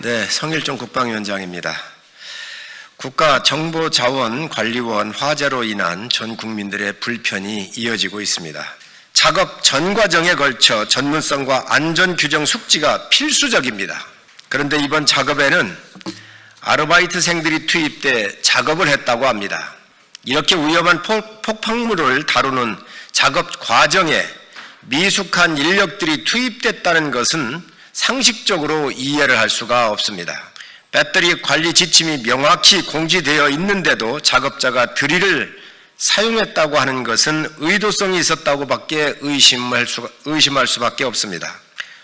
네, 성일종 국방위원장입니다. 국가정보자원관리원 화재로 인한 전 국민들의 불편이 이어지고 있습니다. 작업 전 과정에 걸쳐 전문성과 안전규정 숙지가 필수적입니다. 그런데 이번 작업에는 아르바이트생들이 투입돼 작업을 했다고 합니다. 이렇게 위험한 폭발물을 다루는 작업 과정에 미숙한 인력들이 투입됐다는 것은 상식적으로 이해를 할 수가 없습니다. 배터리 관리 지침이 명확히 공지되어 있는데도 작업자가 드릴을 사용했다고 하는 것은 의도성이 있었다고밖에 의심할 수밖에 없습니다.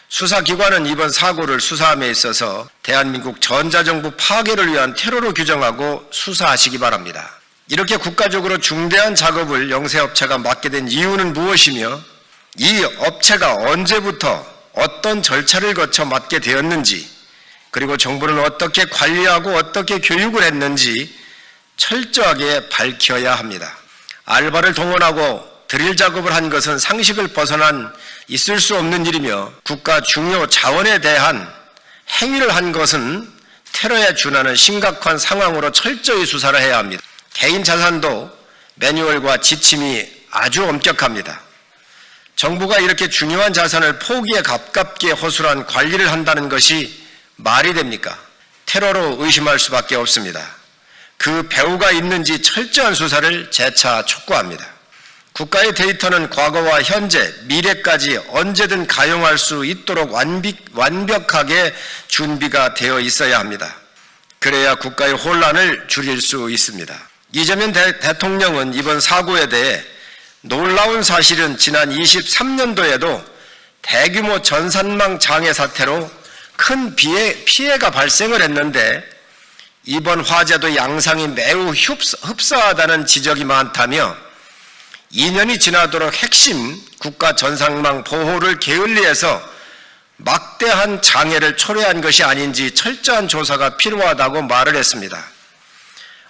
수사기관은 이번 사고를 수사함에 있어서 대한민국 전자정부 파괴를 위한 테러로 규정하고 수사하시기 바랍니다. 이렇게 국가적으로 중대한 작업을 영세업체가 맡게 된 이유는 무엇이며 이 업체가 언제부터 어떤 절차를 거쳐 맡게 되었는지, 그리고 정부는 어떻게 관리하고 어떻게 교육을 했는지 철저하게 밝혀야 합니다. 알바를 동원하고 드릴 작업을 한 것은 상식을 벗어난 있을 수 없는 일이며 국가 중요 자원에 대한 행위를 한 것은 테러에 준하는 심각한 상황으로 철저히 수사를 해야 합니다. 개인 자산도 매뉴얼과 지침이 아주 엄격합니다. 정부가 이렇게 중요한 자산을 포기에 가깝게 허술한 관리를 한다는 것이 말이 됩니까? 테러로 의심할 수밖에 없습니다. 그 배후가 있는지 철저한 수사를 재차 촉구합니다. 국가의 데이터는 과거와 현재, 미래까지 언제든 가용할 수 있도록 완벽하게 준비가 되어 있어야 합니다. 그래야 국가의 혼란을 줄일 수 있습니다. 이재명 대통령은 이번 사고에 대해 놀라운 사실은 지난 23년도에도 대규모 전산망 장애 사태로 큰 피해가 발생을 했는데 이번 화재도 양상이 매우 흡사하다는 지적이 많다며 2년이 지나도록 핵심 국가 전산망 보호를 게을리해서 막대한 장애를 초래한 것이 아닌지 철저한 조사가 필요하다고 말을 했습니다.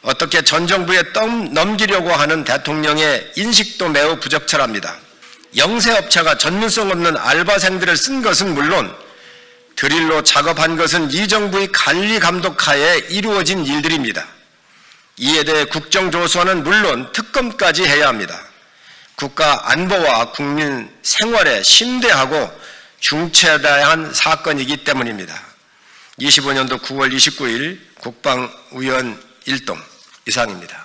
어떻게 전 정부에 넘기려고 하는 대통령의 인식도 매우 부적절합니다. 영세업체가 전문성 없는 알바생들을 쓴 것은 물론 드릴로 작업한 것은 이 정부의 관리 감독 하에 이루어진 일들입니다. 이에 대해 국정조사는 물론 특검까지 해야 합니다. 국가 안보와 국민 생활에 심대하고 중차대한 사건이기 때문입니다. 25년도 9월 29일 국방위원 일동 이상입니다.